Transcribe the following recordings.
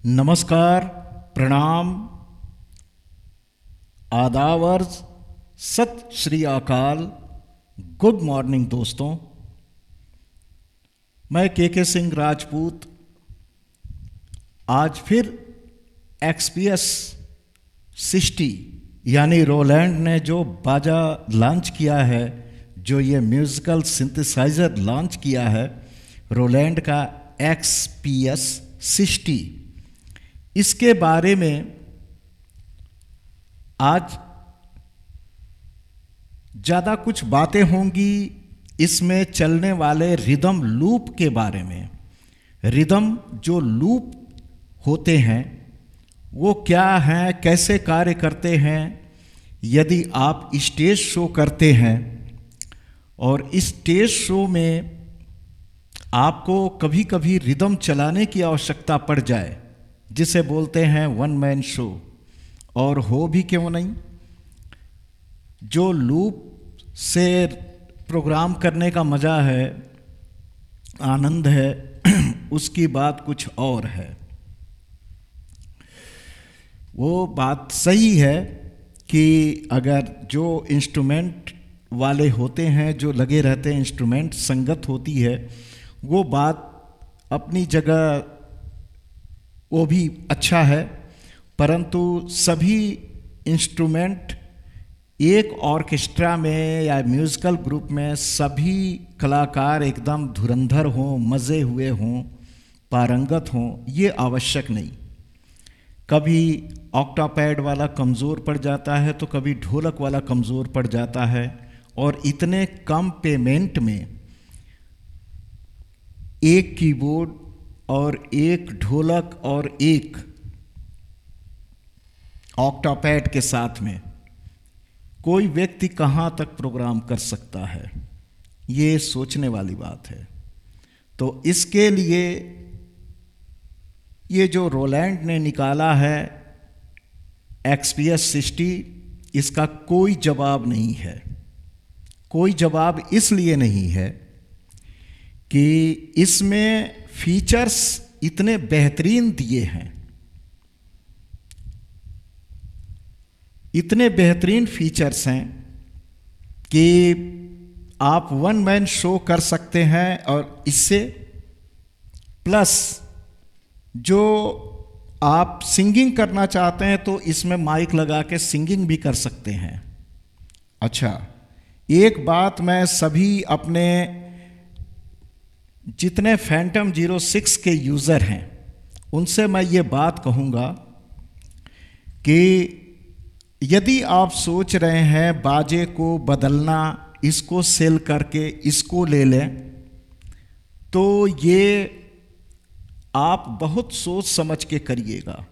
नमस्कार, प्रणाम, आदाब अर्ज, सत श्री अकाल, गुड मॉर्निंग दोस्तों। मैं के सिंह राजपूत आज फिर XPS 60 यानी रोलैंड ने जो बाजा लॉन्च किया है, जो ये म्यूज़िकल सिंथेसाइज़र लॉन्च किया है, रोलैंड का XPS 60, इसके बारे में आज ज़्यादा कुछ बातें होंगी। इसमें चलने वाले रिदम लूप के बारे में, रिदम जो लूप होते हैं वो क्या हैं, कैसे कार्य करते हैं। यदि आप स्टेज शो करते हैं और इस स्टेज शो में आपको कभी कभी रिदम चलाने की आवश्यकता पड़ जाए, जिसे बोलते हैं वन मैन शो, और हो भी क्यों नहीं, जो लूप से प्रोग्राम करने का मज़ा है, आनंद है, उसकी बात कुछ और है। वो बात सही है कि अगर जो इंस्ट्रूमेंट वाले होते हैं, जो लगे रहते हैं, इंस्ट्रूमेंट संगत होती है, वो बात अपनी जगह वो भी अच्छा है, परंतु सभी इंस्ट्रूमेंट एक ऑर्केस्ट्रा में या म्यूज़िकल ग्रुप में सभी कलाकार एकदम धुरंधर हों, मज़े हुए हों, पारंगत हों, ये आवश्यक नहीं। कभी ऑक्टापैड वाला कमज़ोर पड़ जाता है तो कभी ढोलक वाला कमज़ोर पड़ जाता है, और इतने कम पेमेंट में एक कीबोर्ड और एक ढोलक और एक ऑक्टापैड के साथ में कोई व्यक्ति कहाँ तक प्रोग्राम कर सकता है, ये सोचने वाली बात है। तो इसके लिए ये जो रोलैंड ने निकाला है XPS 60, इसका कोई जवाब नहीं है। कोई जवाब इसलिए नहीं है कि इसमें फीचर्स इतने बेहतरीन दिए हैं, इतने बेहतरीन फीचर्स हैं कि आप वन मैन शो कर सकते हैं, और इससे प्लस जो आप सिंगिंग करना चाहते हैं तो इसमें माइक लगा के सिंगिंग भी कर सकते हैं। अच्छा, एक बात मैं सभी अपने जितने फैंटम 06 के यूज़र हैं उनसे मैं ये बात कहूँगा कि यदि आप सोच रहे हैं बाजे को बदलना, इसको सेल करके इसको ले लें, तो ये आप बहुत सोच समझ के करिएगा।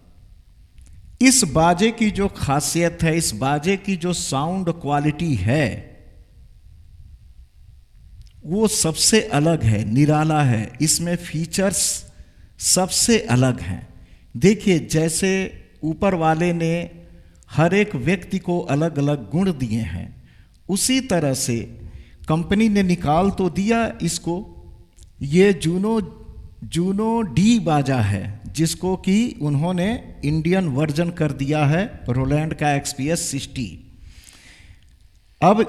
इस बाजे की जो खासियत है, इस बाजे की जो साउंड क्वालिटी है, वो सबसे अलग है, निराला है। इसमें फीचर्स सबसे अलग हैं। देखिए, जैसे ऊपर वाले ने हर एक व्यक्ति को अलग अलग गुण दिए हैं, उसी तरह से कंपनी ने निकाल तो दिया इसको। ये जूनो डी बाजा है, जिसको कि उन्होंने इंडियन वर्जन कर दिया है रोलैंड का XPS 60। अब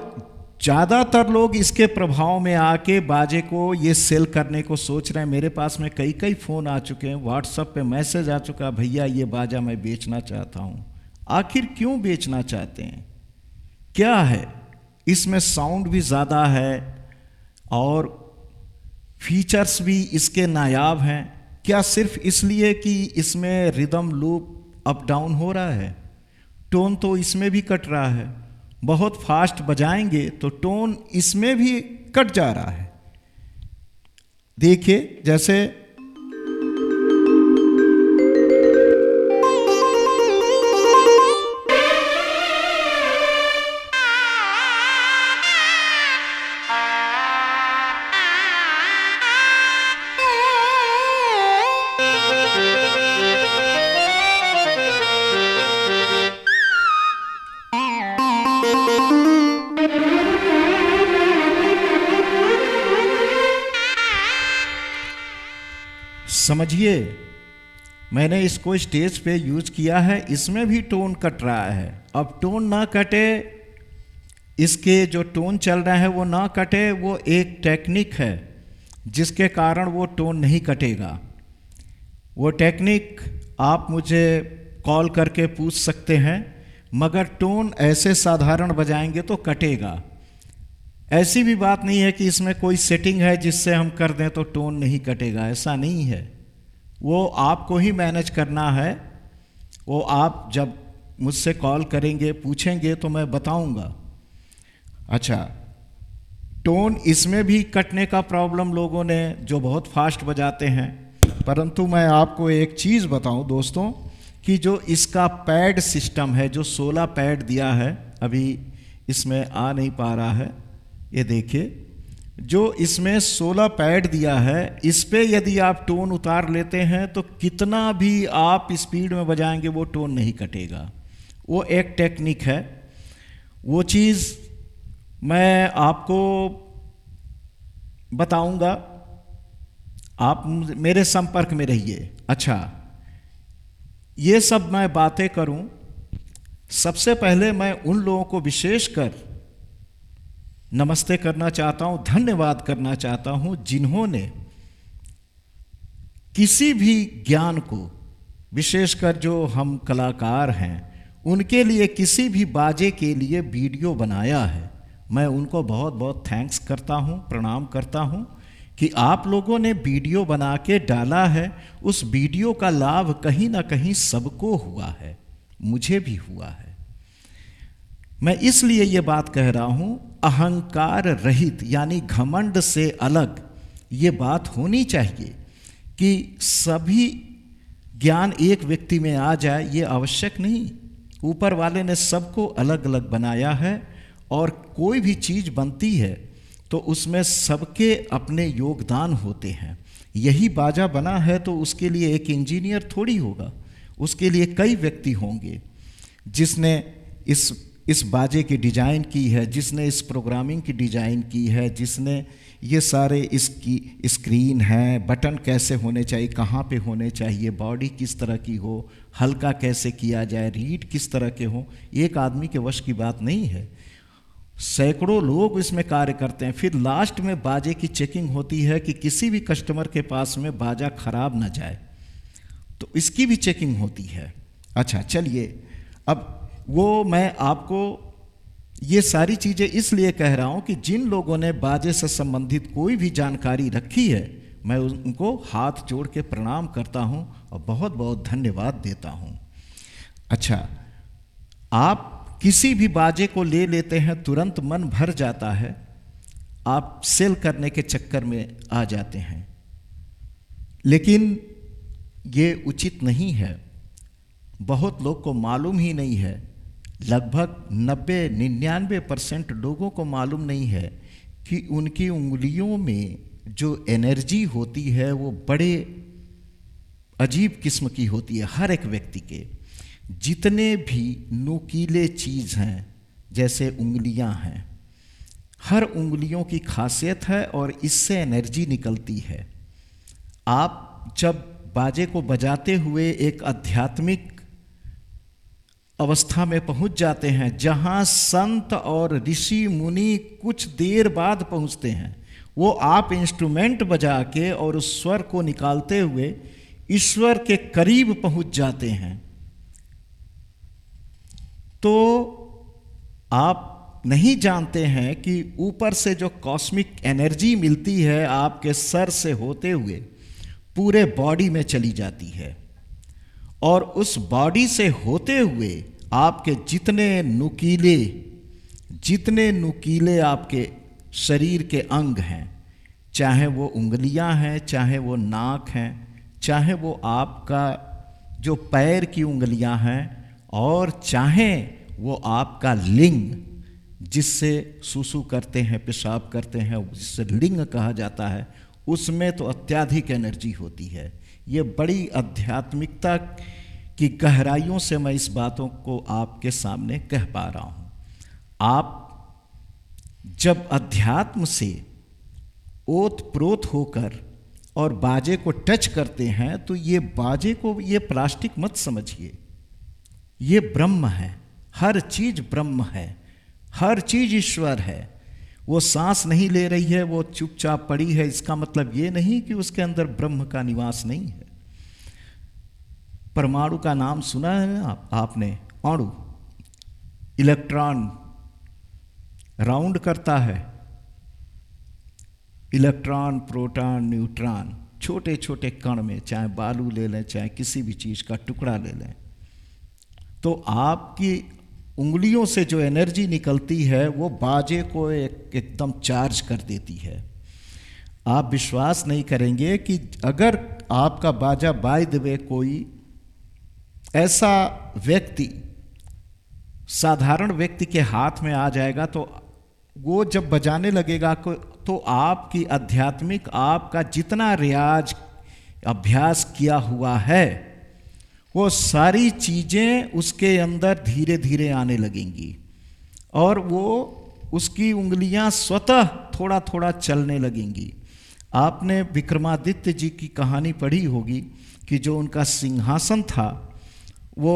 ज़्यादातर लोग इसके प्रभाव में आके बाजे को ये सेल करने को सोच रहे हैं। मेरे पास में कई फ़ोन आ चुके हैं, व्हाट्सएप पे मैसेज आ चुका, भैया ये बाजा मैं बेचना चाहता हूँ। आखिर क्यों बेचना चाहते हैं, क्या है इसमें? साउंड भी ज़्यादा है और फीचर्स भी इसके नायाब हैं। क्या सिर्फ इसलिए कि इसमें रिदम लूप अप डाउन हो रहा है? टोन तो इसमें भी कट रहा है, बहुत फास्ट बजाएंगे तो टोन इसमें भी कट जा रहा है। देखिए, जैसे समझिए, मैंने इसको स्टेज पे यूज किया है, इसमें भी टोन कट रहा है। अब टोन ना कटे, इसके जो टोन चल रहा है वो ना कटे, वो एक टेक्निक है जिसके कारण वो टोन नहीं कटेगा। वो टेक्निक आप मुझे कॉल करके पूछ सकते हैं, मगर टोन ऐसे साधारण बजाएंगे तो कटेगा। ऐसी भी बात नहीं है कि इसमें कोई सेटिंग है जिससे हम कर दें तो टोन नहीं कटेगा, ऐसा नहीं है। वो आपको ही मैनेज करना है। वो आप जब मुझसे कॉल करेंगे, पूछेंगे तो मैं बताऊंगा। अच्छा, टोन इसमें भी कटने का प्रॉब्लम लोगों ने जो बहुत फास्ट बजाते हैं, परंतु मैं आपको एक चीज़ बताऊं दोस्तों कि जो इसका पैड सिस्टम है, जो 16 पैड दिया है, अभी इसमें आ नहीं पा रहा है, ये देखिए, जो इसमें 16 पैड दिया है, इस पे यदि आप टोन उतार लेते हैं तो कितना भी आप स्पीड में बजाएंगे वो टोन नहीं कटेगा। वो एक टेक्निक है। वो चीज़ मैं आपको बताऊंगा, आप मेरे संपर्क में रहिए। अच्छा, ये सब मैं बातें करूं, सबसे पहले मैं उन लोगों को विशेषकर नमस्ते करना चाहता हूं, धन्यवाद करना चाहता हूं, जिन्होंने किसी भी ज्ञान को, विशेषकर जो हम कलाकार हैं, उनके लिए किसी भी बाजे के लिए वीडियो बनाया है। मैं उनको बहुत बहुत थैंक्स करता हूं, प्रणाम करता हूं कि आप लोगों ने वीडियो बना के डाला है। उस वीडियो का लाभ कहीं ना कहीं सबको हुआ है, मुझे भी हुआ है। मैं इसलिए ये बात कह रहा हूं, अहंकार रहित यानी घमंड से अलग ये बात होनी चाहिए कि सभी ज्ञान एक व्यक्ति में आ जाए, ये आवश्यक नहीं। ऊपर वाले ने सबको अलग अलग बनाया है, और कोई भी चीज़ बनती है तो उसमें सबके अपने योगदान होते हैं। यही बाजा बना है तो उसके लिए एक इंजीनियर थोड़ी होगा, उसके लिए कई व्यक्ति होंगे जिसने इस बाजे की डिज़ाइन की है, जिसने इस प्रोग्रामिंग की डिज़ाइन की है, जिसने ये सारे इसकी स्क्रीन है, बटन कैसे होने चाहिए, कहाँ पे होने चाहिए, बॉडी किस तरह की हो, हल्का कैसे किया जाए, रीड किस तरह के हो, एक आदमी के वश की बात नहीं है। सैकड़ों लोग इसमें कार्य करते हैं। फिर लास्ट में बाजे की चेकिंग होती है कि किसी भी कस्टमर के पास में बाजा खराब ना जाए, तो इसकी भी चेकिंग होती है। अच्छा, चलिए, अब वो मैं आपको ये सारी चीज़ें इसलिए कह रहा हूँ कि जिन लोगों ने बाजे से संबंधित कोई भी जानकारी रखी है, मैं उनको हाथ जोड़ के प्रणाम करता हूँ और बहुत बहुत धन्यवाद देता हूँ। अच्छा, आप किसी भी बाजे को ले लेते हैं, तुरंत मन भर जाता है, आप सेल करने के चक्कर में आ जाते हैं, लेकिन ये उचित नहीं है। बहुत लोग को मालूम ही नहीं है, लगभग 90-99% लोगों को मालूम नहीं है कि उनकी उंगलियों में जो एनर्जी होती है वो बड़े अजीब किस्म की होती है। हर एक व्यक्ति के जितने भी नुकीले चीज़ हैं, जैसे उंगलियां हैं, हर उंगलियों की खासियत है और इससे एनर्जी निकलती है। आप जब बाजे को बजाते हुए एक आध्यात्मिक अवस्था में पहुंच जाते हैं, जहां संत और ऋषि मुनि कुछ देर बाद पहुंचते हैं, वो आप इंस्ट्रूमेंट बजा के और उस स्वर को निकालते हुए ईश्वर के करीब पहुंच जाते हैं, तो आप नहीं जानते हैं कि ऊपर से जो कॉस्मिक एनर्जी मिलती है आपके सर से होते हुए पूरे बॉडी में चली जाती है, और उस बॉडी से होते हुए आपके जितने नुकीले आपके शरीर के अंग हैं, चाहे वो उंगलियां हैं, चाहे वो नाक हैं, चाहे वो आपका जो पैर की उंगलियां हैं, और चाहे वो आपका लिंग, जिससे सुसु करते हैं, पेशाब करते हैं, जिससे लिंग कहा जाता है, उसमें तो अत्यधिक एनर्जी होती है। ये बड़ी आध्यात्मिकता की गहराइयों से मैं इस बातों को आपके सामने कह पा रहा हूँ। आप जब अध्यात्म से ओत प्रोत होकर और बाजे को टच करते हैं तो ये बाजे को ये प्लास्टिक मत समझिए, ये ब्रह्म है, हर चीज ब्रह्म है, हर चीज ईश्वर है। वो सांस नहीं ले रही है, वो चुपचाप पड़ी है, इसका मतलब ये नहीं कि उसके अंदर ब्रह्म का निवास नहीं है। परमाणु का नाम सुना है ना आपने? अणु, इलेक्ट्रॉन राउंड करता है, इलेक्ट्रॉन, प्रोटॉन, न्यूट्रॉन, छोटे छोटे कण में, चाहे बालू ले लें, चाहे किसी भी चीज़ का टुकड़ा ले लें, तो आपकी उंगलियों से जो एनर्जी निकलती है वो बाजे को एकदम चार्ज कर देती है। आप विश्वास नहीं करेंगे कि अगर आपका बाजा बाय द वे कोई ऐसा व्यक्ति, साधारण व्यक्ति के हाथ में आ जाएगा तो वो जब बजाने लगेगा तो आपकी आध्यात्मिक, आपका जितना रियाज अभ्यास किया हुआ है वो सारी चीज़ें उसके अंदर धीरे धीरे आने लगेंगी और वो उसकी उंगलियां स्वतः थोड़ा थोड़ा चलने लगेंगी। आपने विक्रमादित्य जी की कहानी पढ़ी होगी कि जो उनका सिंहासन था वो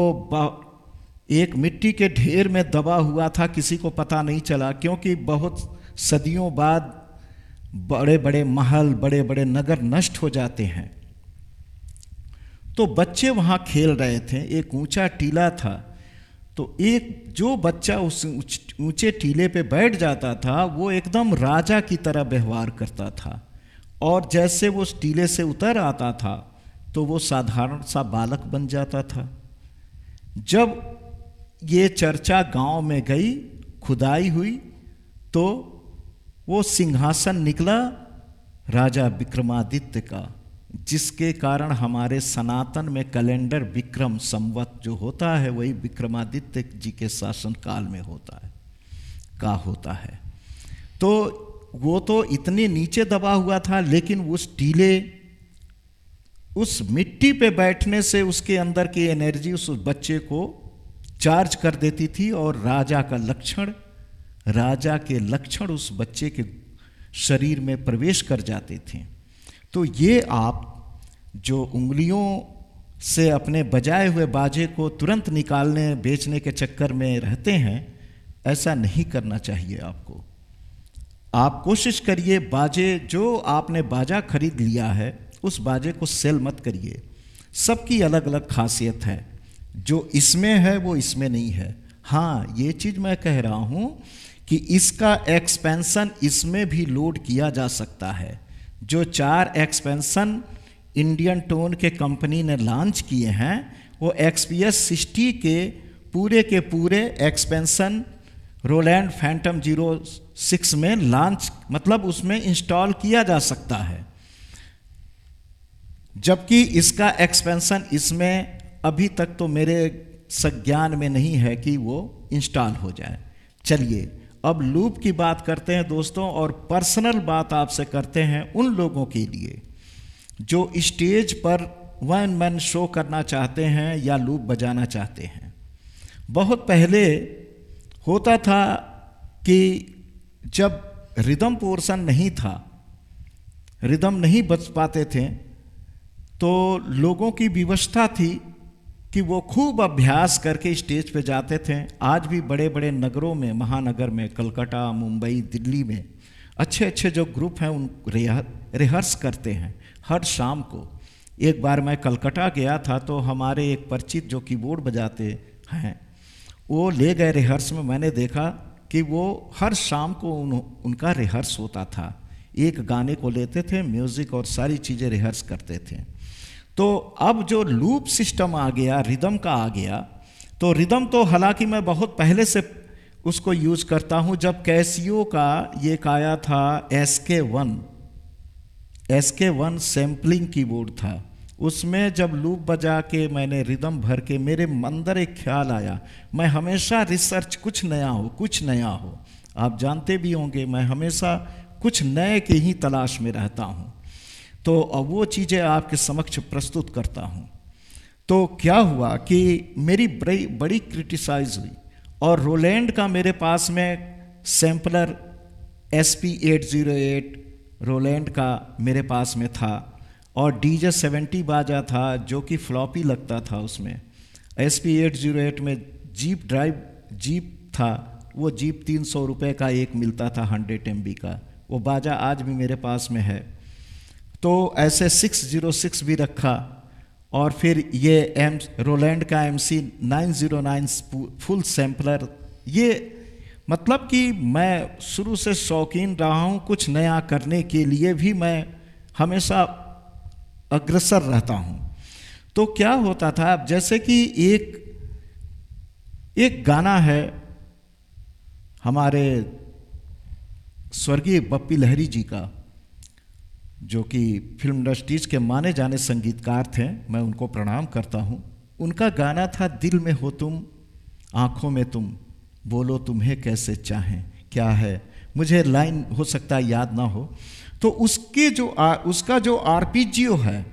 एक मिट्टी के ढेर में दबा हुआ था, किसी को पता नहीं चला, क्योंकि बहुत सदियों बाद बड़े बड़े महल, बड़े बड़े नगर नष्ट हो जाते हैं। तो बच्चे वहाँ खेल रहे थे, एक ऊंचा टीला था, तो एक जो बच्चा उस ऊंचे टीले पे बैठ जाता था वो एकदम राजा की तरह व्यवहार करता था, और जैसे वो उस टीले से उतर आता था तो वो साधारण सा बालक बन जाता था। जब ये चर्चा गांव में गई, खुदाई हुई, तो वो सिंहासन निकला राजा विक्रमादित्य का, जिसके कारण हमारे सनातन में कैलेंडर विक्रम संवत जो होता है वही विक्रमादित्य जी के शासन काल में होता है। तो वो तो इतने नीचे दबा हुआ था, लेकिन उस टीले, उस मिट्टी पे बैठने से उसके अंदर की एनर्जी उस बच्चे को चार्ज कर देती थी और राजा के लक्षण उस बच्चे के शरीर में प्रवेश कर जाते थे। तो ये आप जो उंगलियों से अपने बजाए हुए बाजे को तुरंत निकालने बेचने के चक्कर में रहते हैं, ऐसा नहीं करना चाहिए आपको। आप कोशिश करिए, बाजे जो आपने बाजा खरीद लिया है उस बाजे को सेल मत करिए। सबकी अलग अलग खासियत है, जो इसमें है वो इसमें नहीं है। हाँ, ये चीज़ मैं कह रहा हूँ कि इसका एक्सपेंशन इसमें भी लोड किया जा सकता है। जो 4 एक्सपेंशन इंडियन टोन के कंपनी ने लॉन्च किए हैं वो XPS 60 के पूरे एक्सपेंशन रोलैंड फैंटम 06 में लॉन्च, मतलब उसमें इंस्टॉल किया जा सकता है, जबकि इसका एक्सपेंशन इसमें अभी तक तो मेरे संज्ञान में नहीं है कि वो इंस्टॉल हो जाए। चलिए अब लूप की बात करते हैं दोस्तों, और पर्सनल बात आपसे करते हैं उन लोगों के लिए जो स्टेज पर वन मैन शो करना चाहते हैं या लूप बजाना चाहते हैं। बहुत पहले होता था कि जब रिदम पोर्शन नहीं था, रिदम नहीं बज पाते थे, तो लोगों की व्यवस्था थी कि वो खूब अभ्यास करके स्टेज पे जाते थे। आज भी बड़े बड़े नगरों में, महानगर में, कलकत्ता, मुंबई, दिल्ली में अच्छे अच्छे जो ग्रुप हैं उन रिहर्स करते हैं हर शाम को। एक बार मैं कलकत्ता गया था तो हमारे एक परिचित जो कीबोर्ड बजाते हैं वो ले गए रिहर्स में। मैंने देखा कि वो हर शाम को उनका रिहर्स होता था। एक गाने को लेते थे, म्यूज़िक और सारी चीज़ें रिहर्स करते थे। तो अब जो लूप सिस्टम आ गया, रिदम का आ गया, तो रिदम तो हालांकि मैं बहुत पहले से उसको यूज़ करता हूँ। जब कैसियो का ये आया था SK1 सैम्पलिंग कीबोर्ड था, उसमें जब लूप बजा के मैंने रिदम भर के, मेरे अंदर एक ख्याल आया, मैं हमेशा रिसर्च, कुछ नया हो। आप जानते भी होंगे मैं हमेशा कुछ नए की ही तलाश में रहता हूँ, तो अब वो चीज़ें आपके समक्ष प्रस्तुत करता हूँ। तो क्या हुआ कि मेरी बड़ी क्रिटिसाइज हुई, और रोलैंड का मेरे पास में सैम्पलर SP808 रोलैंड का मेरे पास में था। और DJ-70 बाजा था जो कि फ्लॉपी लगता था उसमें। SP-808 में जीप था, वो जीप 300 रुपये का एक मिलता था 100 MB का, वो बाजा आज भी मेरे पास में है। तो ऐसे 606 भी रखा, और फिर ये रोलैंड का MC-909 फुल सैम्पलर। ये मतलब कि मैं शुरू से शौकीन रहा हूँ, कुछ नया करने के लिए भी मैं हमेशा अग्रसर रहता हूँ। तो क्या होता था, अब जैसे कि एक गाना है हमारे स्वर्गीय बप्पी लहरी जी का, जो कि फिल्म इंडस्ट्रीज के माने जाने संगीतकार थे, मैं उनको प्रणाम करता हूँ। उनका गाना था दिल में हो तुम, आँखों में तुम, बोलो तुम्हें कैसे चाहें। क्या है, मुझे लाइन हो सकता है याद ना हो। तो उसका जो आरपीजियो है,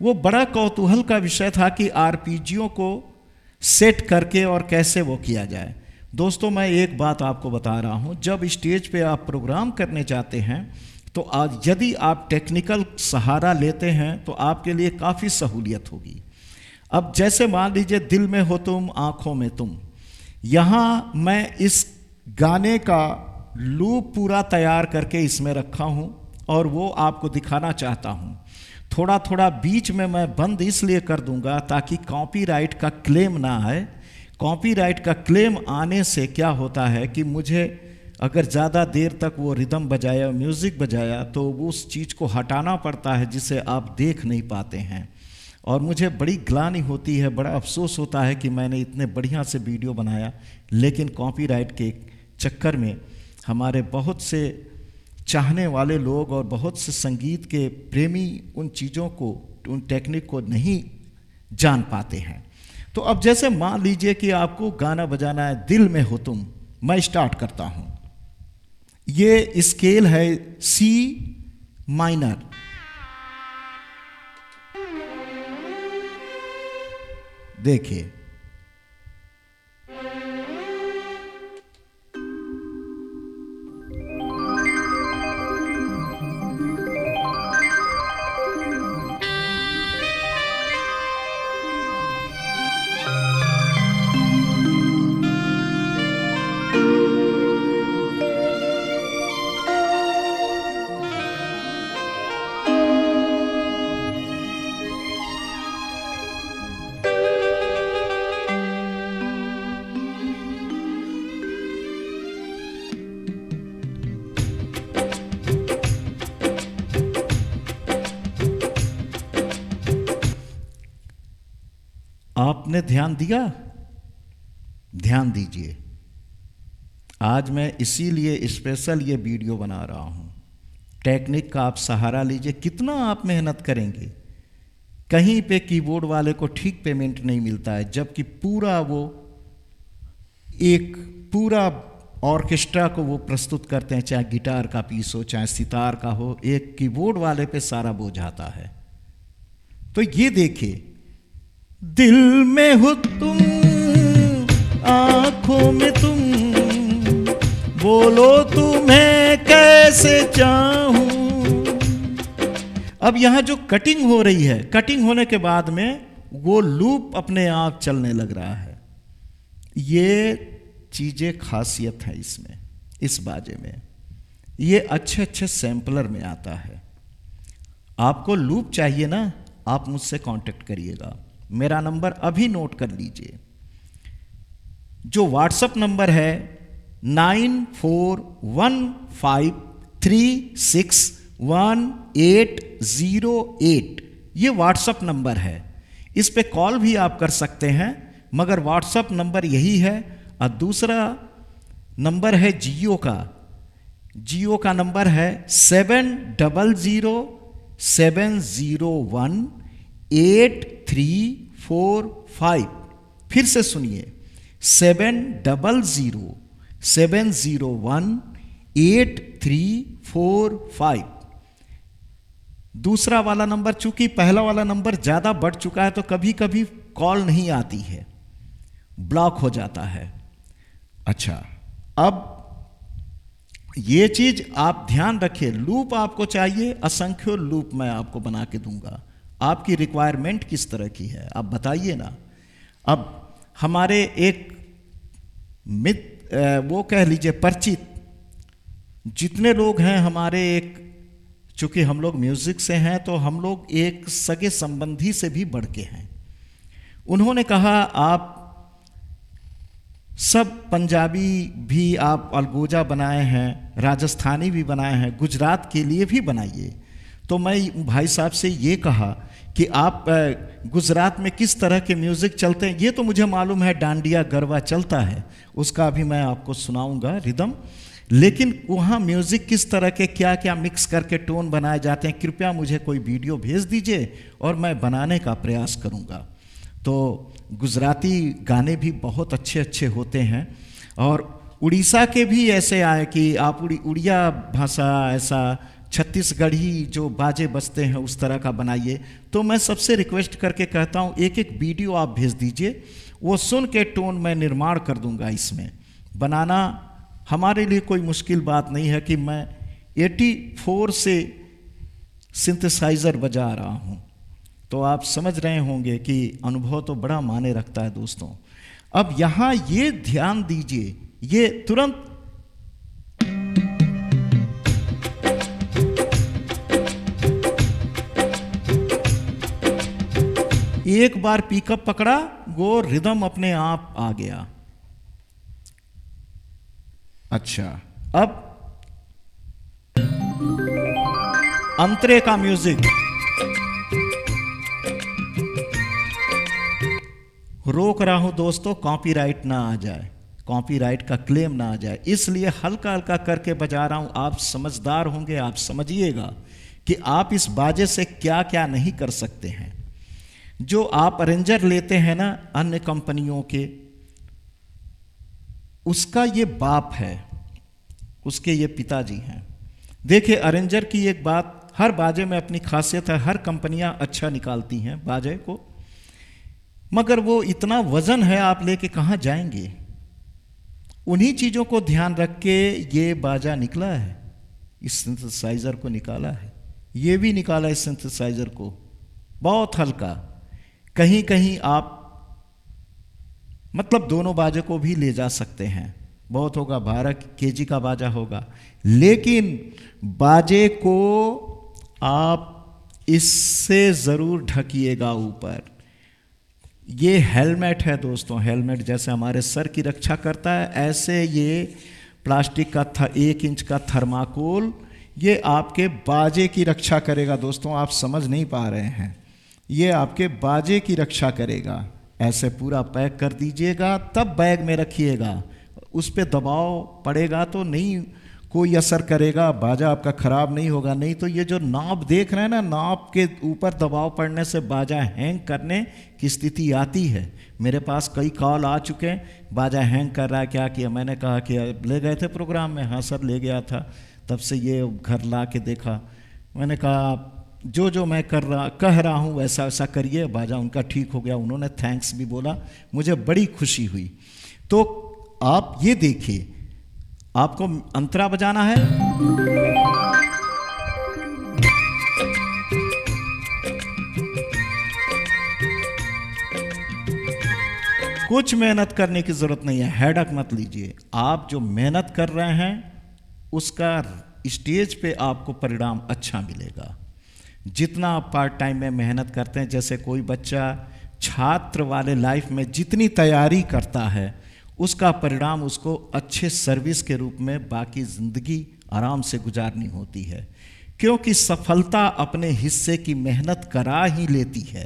वो बड़ा कौतूहल का विषय था कि आरपीजियो को सेट करके और कैसे वो किया जाए। दोस्तों, मैं एक बात आपको बता रहा हूँ, जब स्टेज पे आप प्रोग्राम करने जाते हैं तो आज यदि आप टेक्निकल सहारा लेते हैं तो आपके लिए काफ़ी सहूलियत होगी। अब जैसे मान लीजिए दिल में हो तुम, आँखों में तुम, यहाँ मैं इस गाने का लूप पूरा तैयार करके इसमें रखा हूँ और वो आपको दिखाना चाहता हूँ। थोड़ा थोड़ा बीच में मैं बंद इसलिए कर दूंगा ताकि कॉपीराइट का क्लेम ना आए। कॉपीराइट का क्लेम आने से क्या होता है कि मुझे अगर ज़्यादा देर तक वो रिदम बजाया, म्यूज़िक बजाया, तो वो उस चीज़ को हटाना पड़ता है जिसे आप देख नहीं पाते हैं, और मुझे बड़ी ग्लानि होती है, बड़ा अफसोस होता है कि मैंने इतने बढ़िया से वीडियो बनाया, लेकिन कॉपीराइट के चक्कर में हमारे बहुत से चाहने वाले लोग और बहुत से संगीत के प्रेमी उन चीज़ों को, उन टेक्निक को नहीं जान पाते हैं। तो अब जैसे मान लीजिए कि आपको गाना बजाना है दिल में हो तुम, मैं स्टार्ट करता हूँ। ये स्केल है सी माइनर, देखिए, आपने ध्यान दिया? ध्यान दीजिए, आज मैं इसीलिए स्पेशल ये वीडियो बना रहा हूँ। टेक्निक का आप सहारा लीजिए, कितना आप मेहनत करेंगे। कहीं पे कीबोर्ड वाले को ठीक पेमेंट नहीं मिलता है, जबकि पूरा वो एक पूरा ऑर्केस्ट्रा को वो प्रस्तुत करते हैं, चाहे गिटार का पीस हो, चाहे सितार का हो, एक कीबोर्ड वाले पे सारा बोझ आता है। तो ये देखिए, दिल में हो तुम, आंखों में तुम, बोलो तुम्हें कैसे चाहूं। अब यहां जो कटिंग हो रही है, कटिंग होने के बाद में वो लूप अपने आप चलने लग रहा है। ये चीजें खासियत है इसमें, इस बाजे में। ये अच्छे अच्छे सैम्पलर में आता है। आपको लूप चाहिए ना, आप मुझसे कांटेक्ट करिएगा। मेरा नंबर अभी नोट कर लीजिए, जो व्हाट्सएप नंबर है 9415361808। ये व्हाट्सएप नंबर है, इस पे कॉल भी आप कर सकते हैं, मगर व्हाट्सएप नंबर यही है। और दूसरा नंबर है जियो का। जियो का नंबर है 7007018345। फिर से सुनिए, 7007018345। दूसरा वाला नंबर, चूंकि पहला वाला नंबर ज़्यादा बढ़ चुका है तो कभी कभी कॉल नहीं आती है, ब्लॉक हो जाता है। अच्छा, अब ये चीज आप ध्यान रखिए, लूप आपको चाहिए, असंख्य लूप मैं आपको बना के दूंगा। आपकी रिक्वायरमेंट किस तरह की है, आप बताइए ना। अब हमारे एक वो कह लीजिए परिचित जितने लोग हैं हमारे, एक चूंकि हम लोग म्यूजिक से हैं तो हम लोग एक सगे संबंधी से भी बढ़ के हैं। उन्होंने कहा आप सब पंजाबी भी आप अलगोजा बनाए हैं, राजस्थानी भी बनाए हैं, गुजरात के लिए भी बनाइए। तो मैं भाई साहब से ये कहा कि आप गुजरात में किस तरह के म्यूज़िक चलते हैं। ये तो मुझे मालूम है डांडिया गरबा चलता है, उसका भी मैं आपको सुनाऊंगा रिदम, लेकिन वहाँ म्यूज़िक किस तरह के क्या क्या मिक्स करके टोन बनाए जाते हैं, कृपया मुझे कोई वीडियो भेज दीजिए और मैं बनाने का प्रयास करूँगा। तो गुजराती गाने भी बहुत अच्छे अच्छे होते हैं, और उड़ीसा के भी ऐसे आए कि आप उड़िया भाषा ऐसा छत्तीसगढ़ी जो बाजे बजते हैं उस तरह का बनाइए। तो मैं सबसे रिक्वेस्ट करके कहता हूँ एक एक वीडियो आप भेज दीजिए, वो सुन के टोन मैं निर्माण कर दूंगा। इसमें बनाना हमारे लिए कोई मुश्किल बात नहीं है कि मैं 84 से सिंथेसाइज़र बजा रहा हूँ, तो आप समझ रहे होंगे कि अनुभव तो बड़ा माने रखता है दोस्तों। अब यहाँ ये ध्यान दीजिए, ये तुरंत एक बार पिकअप पकड़ा, वो रिदम अपने आप आ गया। अच्छा, अब अंतरे का म्यूजिक, रोक रहा हूं दोस्तों कॉपीराइट ना आ जाए, कॉपीराइट का क्लेम ना आ जाए, इसलिए हल्का हल्का करके बजा रहा हूं। आप समझदार होंगे, आप समझिएगा कि आप इस बाजे से क्या क्या नहीं कर सकते हैं। जो आप अरेंजर लेते हैं ना अन्य कंपनियों के, उसका ये बाप है, उसके ये पिताजी हैं। देखिए अरेंजर की एक बात, हर बाजे में अपनी खासियत है, हर कंपनियां अच्छा निकालती हैं बाजे को, मगर वो इतना वजन है आप लेके कहाँ जाएंगे। उन्हीं चीज़ों को ध्यान रख के ये बाजा निकला है, इस सिंथेसाइज़र को निकाला है, ये भी निकाला इस सिंथेसाइज़र को, बहुत हल्का। कहीं कहीं आप मतलब दोनों बाजे को भी ले जा सकते हैं, बहुत होगा 12 केजी का बाजा होगा, लेकिन बाजे को आप इससे ज़रूर ढकिएगा ऊपर। ये हेलमेट है दोस्तों, हेलमेट जैसे हमारे सर की रक्षा करता है, ऐसे ये प्लास्टिक का 1 इंच का थर्माकोल ये आपके बाजे की रक्षा करेगा। दोस्तों आप समझ नहीं पा रहे हैं, ये आपके बाजे की रक्षा करेगा। ऐसे पूरा पैक कर दीजिएगा, तब बैग में रखिएगा, उस पर दबाव पड़ेगा तो नहीं कोई असर करेगा, बाजा आपका ख़राब नहीं होगा। नहीं तो ये जो नॉब देख रहे हैं ना, नॉब के ऊपर दबाव पड़ने से बाजा हैंग करने की स्थिति आती है। मेरे पास कई कॉल आ चुके हैं, बाजा हैंग कर रहा है, क्या किया। मैंने कहा कि ले गए थे प्रोग्राम में, हाँ सर ले गया था, तब से ये घर ला के देखा। मैंने कहा जो मैं कह रहा हूँ वैसा वैसा करिए, बाजा उनका ठीक हो गया। उन्होंने थैंक्स भी बोला, मुझे बड़ी खुशी हुई। तो आप ये देखिए, आपको अंतरा बजाना है, कुछ मेहनत करने की जरूरत नहीं है, हेडक मत लीजिए। आप जो मेहनत कर रहे हैं उसका स्टेज पे आपको परिणाम अच्छा मिलेगा। जितना आप पार्ट टाइम में मेहनत करते हैं, जैसे कोई बच्चा छात्र वाले लाइफ में जितनी तैयारी करता है, उसका परिणाम उसको अच्छे सर्विस के रूप में बाकी ज़िंदगी आराम से गुजारनी होती है, क्योंकि सफलता अपने हिस्से की मेहनत करा ही लेती है।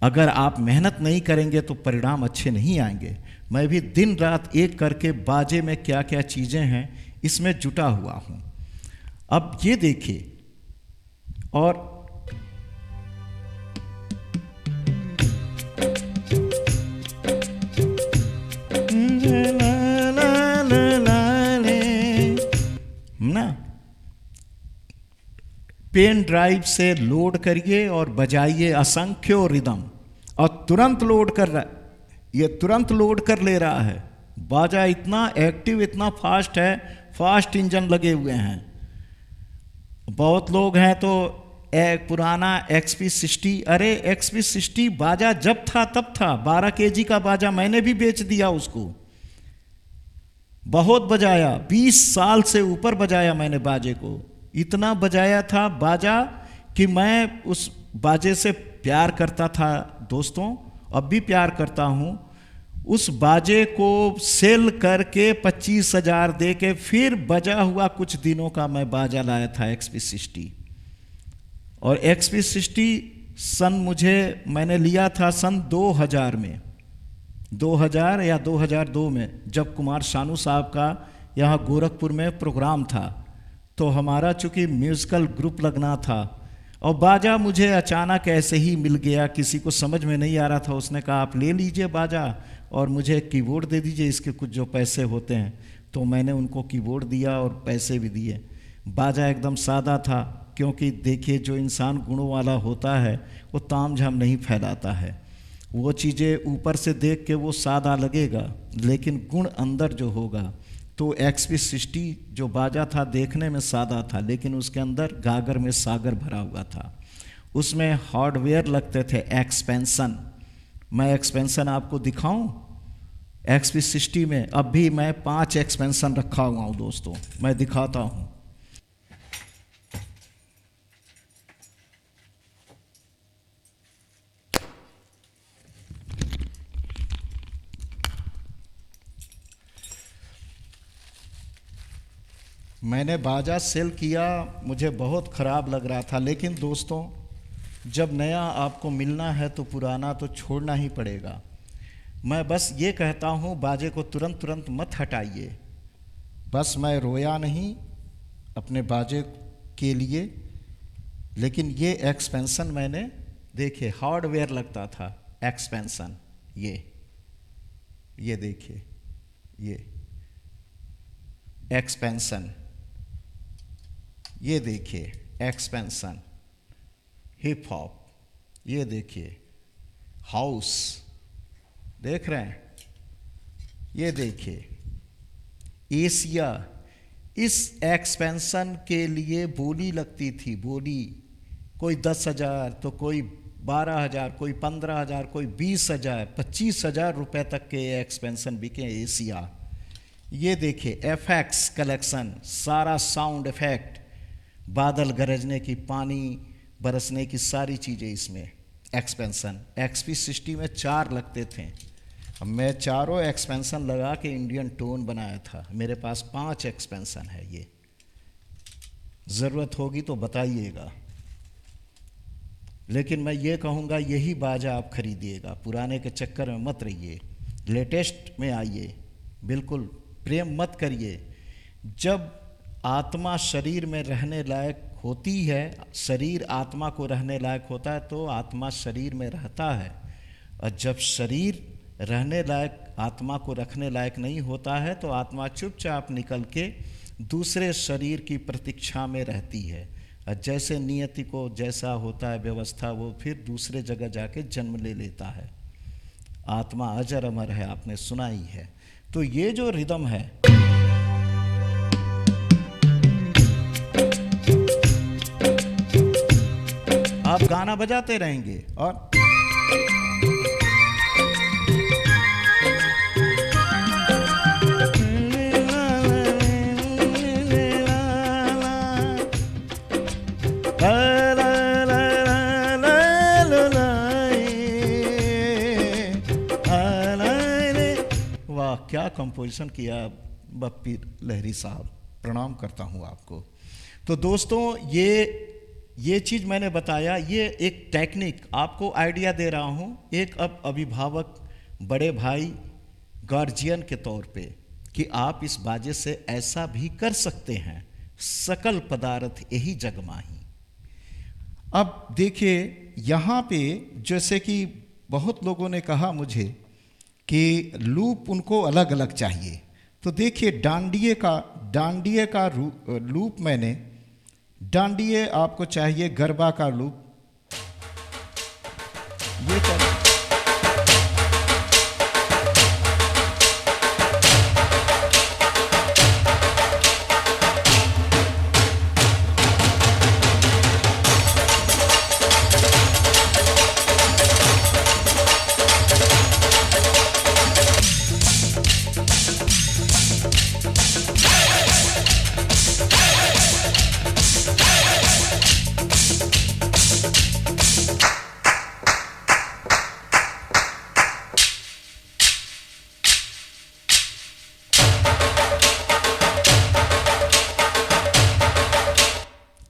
अगर आप मेहनत नहीं करेंगे तो परिणाम अच्छे नहीं आएंगे। मैं भी दिन रात एक करके बाजे में क्या क्या चीज़ें हैं इसमें जुटा हुआ हूँ। अब ये देखिए, और ना पेन ड्राइव से लोड करिए और बजाइए असंख्यों रिदम, और तुरंत लोड कर रहा है, ये तुरंत लोड कर ले रहा है। बाजा इतना एक्टिव, इतना फास्ट है, फास्ट इंजन लगे हुए हैं। बहुत लोग हैं तो पुराना XP60, अरे XP60 बाजा जब था तब था, 12 kg का बाजा मैंने भी बेच दिया उसको। बहुत बजाया, 20 साल से ऊपर बजाया मैंने बाजे को। इतना बजाया था बाजा कि मैं उस बाजे से प्यार करता था दोस्तों, अब भी प्यार करता हूँ। उस बाजे को सेल करके 25,000 दे के फिर बजा हुआ कुछ दिनों का मैं बाजा लाया था XP60। और XP60 मैंने लिया था सन 2000 में, 2000 या 2002 में, जब कुमार शानू साहब का यहाँ गोरखपुर में प्रोग्राम था। तो हमारा चूँकि म्यूज़िकल ग्रुप लगना था और बाजा मुझे अचानक ऐसे ही मिल गया, किसी को समझ में नहीं आ रहा था। उसने कहा आप ले लीजिए बाजा और मुझे एक कीबोर्ड दे दीजिए, इसके कुछ जो पैसे होते हैं। तो मैंने उनको कीबोर्ड दिया और पैसे भी दिए। बाजा एकदम सादा था, क्योंकि देखिए जो इंसान गुणों वाला होता है वो ताम झाम नहीं फैलाता है। वो चीज़ें ऊपर से देख के वो सादा लगेगा, लेकिन गुण अंदर जो होगा। तो XP60 जो बाजा था देखने में सादा था, लेकिन उसके अंदर गागर में सागर भरा हुआ था। उसमें हार्डवेयर लगते थे, एक्सपेंशन। मैं एक्सपेंशन आपको दिखाऊं XP60 में? अब भी मैं 5 एक्सपेंशन रखा हुआ हूँ दोस्तों, मैं दिखाता हूँ। मैंने बाजा सेल किया, मुझे बहुत ख़राब लग रहा था, लेकिन दोस्तों जब नया आपको मिलना है तो पुराना तो छोड़ना ही पड़ेगा। मैं बस ये कहता हूँ बाजे को तुरंत तुरंत मत हटाइए। बस मैं रोया नहीं अपने बाजे के लिए, लेकिन ये एक्सपेंशन मैंने देखे, हार्डवेयर लगता था एक्सपेंशन। ये देखिए, ये एक्सपेंशन, ये देखिए एक्सपेंशन, हिप हॉप, ये देखिए हाउस, देख रहे हैं, ये देखिए एशिया। इस एक्सपेंशन के लिए बोली लगती थी, बोली, कोई 10,000 तो कोई 12,000, कोई 15,000, कोई 20,000, 25,000 रुपये तक के एक्सपेंशन बिके एशिया। ये देखिए एफएक्स कलेक्शन, सारा साउंड इफेक्ट, बादल गरजने की, पानी बरसने की, सारी चीज़ें इसमें एक्सपेंशन। XP60 में 4 लगते थे, मैं चारों एक्सपेंशन लगा के इंडियन टोन बनाया था। मेरे पास 5 एक्सपेंशन है। ये ज़रूरत होगी तो बताइएगा, लेकिन मैं ये कहूँगा यही बाजा आप खरीदिएगा, पुराने के चक्कर में मत रहिए, लेटेस्ट में आइए, बिल्कुल प्रेम मत करिए। जब आत्मा शरीर में रहने लायक होती है, शरीर आत्मा को रहने लायक होता है तो आत्मा शरीर में रहता है, और जब शरीर रहने लायक आत्मा को रखने लायक नहीं होता है तो आत्मा चुपचाप निकल के दूसरे शरीर की प्रतीक्षा में रहती है। और जैसे नियति को जैसा होता है व्यवस्था, वो फिर दूसरे जगह जाके जन्म ले लेता है। आत्मा अजर अमर है, आपने सुना ही है। तो ये जो रिदम है, आप गाना बजाते रहेंगे और वाह, क्या कंपोजिशन किया बप्पी लहरी साहब, प्रणाम करता हूँ आपको। तो दोस्तों ये चीज़ मैंने बताया, ये एक टेक्निक आपको आइडिया दे रहा हूँ, एक अब अभिभावक, बड़े भाई, गार्जियन के तौर पे, कि आप इस बाजे से ऐसा भी कर सकते हैं। सकल पदार्थ यही जग माही। अब देखिए यहाँ पे, जैसे कि बहुत लोगों ने कहा मुझे कि लूप उनको अलग अलग चाहिए, तो देखिए डांडिये का लूप मैंने, डांडिये आपको चाहिए गरबा का लूप, ये चाहिए।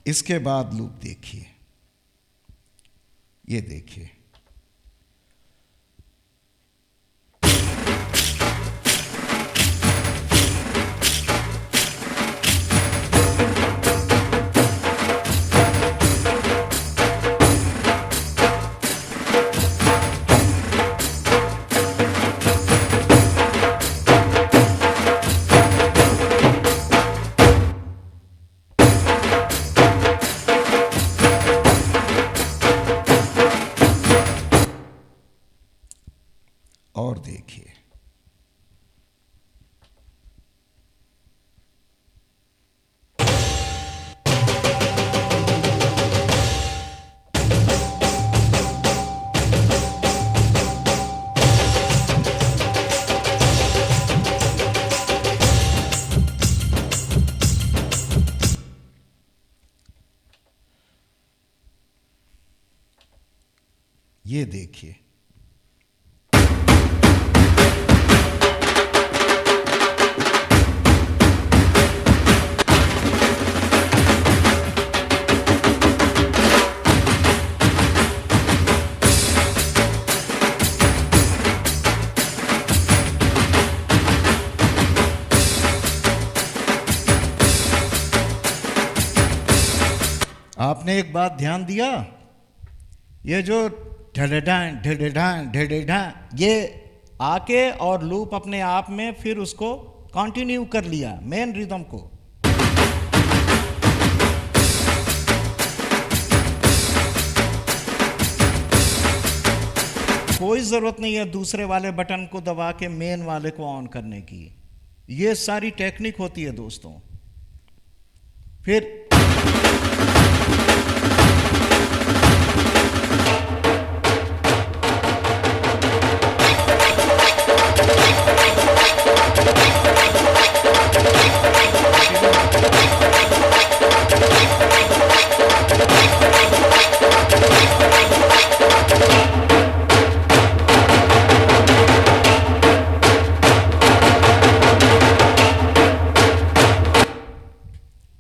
इसके बाद लूप देखिए, ये देखिए, और देखिए, ये देखिए, आपने एक बात ध्यान दिया, ये जो ढेढेढां ढेढेढां ढेढेढां, ये आके और लूप अपने आप में फिर उसको कंटिन्यू कर लिया मेन रिदम को। कोई जरूरत नहीं है दूसरे वाले बटन को दबा के मेन वाले को ऑन करने की, ये सारी टेक्निक होती है दोस्तों। फिर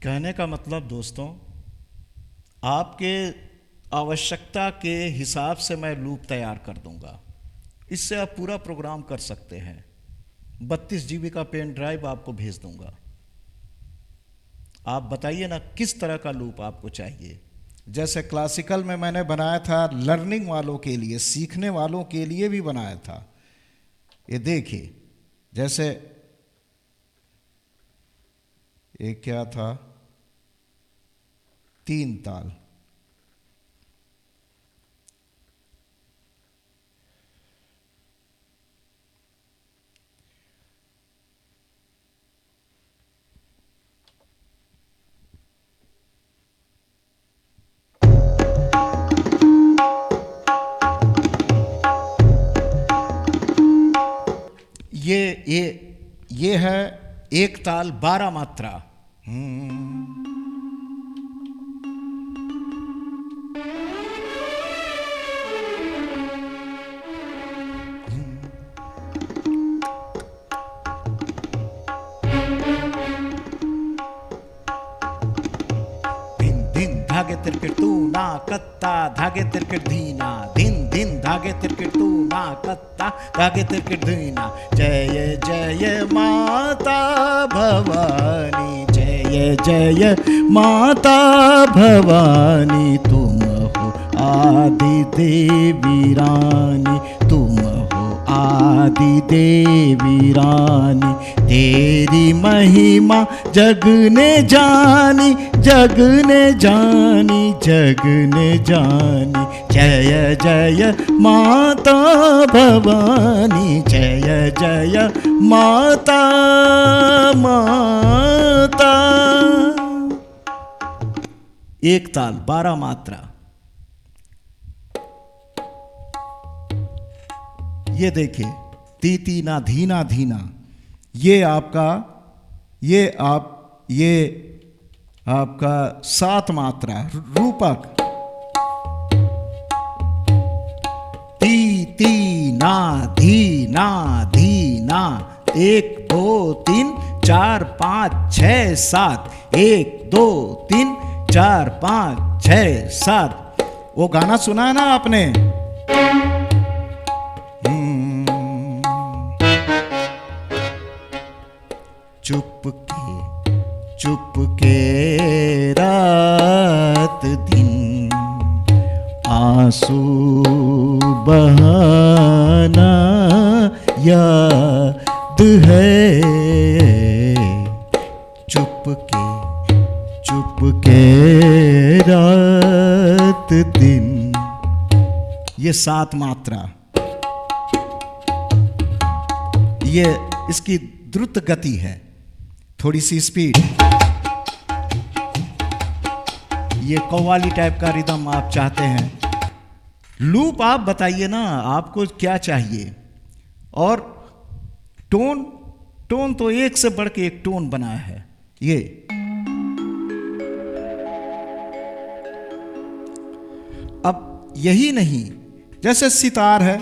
कहने का मतलब दोस्तों, आपके आवश्यकता के हिसाब से मैं लूप तैयार कर दूंगा, इससे आप पूरा प्रोग्राम कर सकते हैं। 32 GB का पेन ड्राइव आपको भेज दूंगा। आप बताइए ना किस तरह का लूप आपको चाहिए। जैसे क्लासिकल में मैंने बनाया था लर्निंग वालों के लिए, सीखने वालों के लिए भी बनाया था। ये देखिए, जैसे एक क्या था, 3 ताल, ये है एक ताल 12 मात्रा। धागे तिरकिट तू ना कत्ता, धागे तिरकिट धीना, दिन दिन धागे तिरकिट तू ना कत्ता, धागे तिरकिट धीना। जय जय माता भवानी, जय जय माता भवानी, तुम हो आदि देवी रानी, तुम हो आदि देवी रानी। तेरी महिमा जग ने जानी, जग ने जानी, जग ने जानी। जय जय माता भवानी, जय जय माता माता। एक ताल 12 मात्रा। ये देखिए, तीती ना धीना धीना, ये आपका 7 मात्रा रूपक। ती ती ना धीना धीना, 1 2 3 4 5 6 7, 1 2 3 4 5 6 7। वो गाना सुना है ना आपने? चुपके रात दिन आंसू बहाना याद है। चुपके रात दिन। ये 7 मात्रा, ये इसकी द्रुत गति है, थोड़ी सी स्पीड। ये कव्वाली टाइप का रिदम आप चाहते हैं। लूप आप बताइए ना, आपको क्या चाहिए। और टोन तो एक से बढ़ के एक टोन बनाया है। ये अब यही नहीं, जैसे सितार है,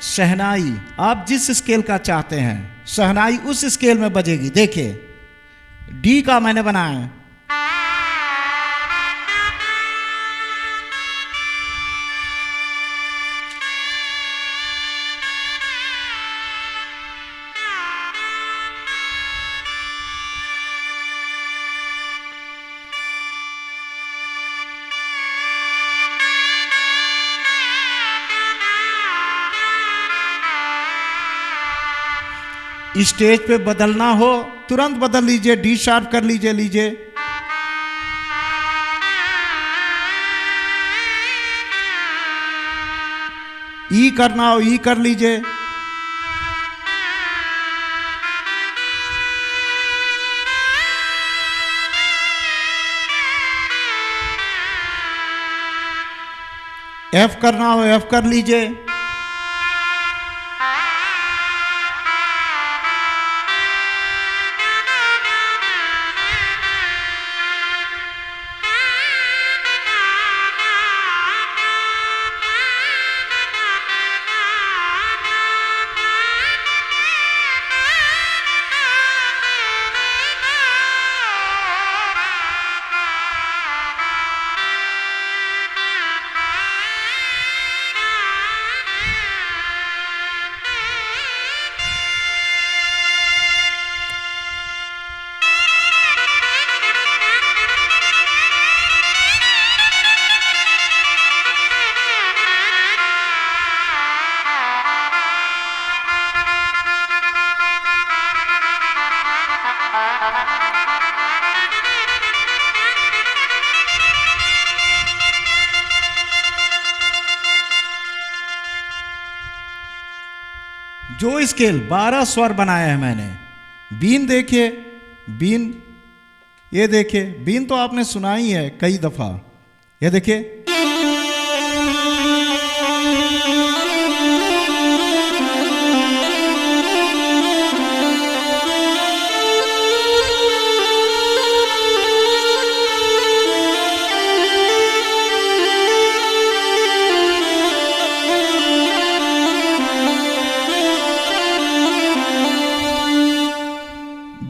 शहनाई आप जिस स्केल का चाहते हैं, शहनाई उस स्केल में बजेगी। देखिए, डी का मैंने बनाया है। स्टेज पे बदलना हो तुरंत बदल लीजिए, डी शार्प कर लीजिए। ई करना हो ई कर लीजिए। एफ करना हो एफ कर लीजिए। जो स्केल 12 स्वर बनाए हैं मैंने। बीन देखिए, बीन, ये देखिए, बीन तो आपने सुना ही है कई दफा। ये देखिए,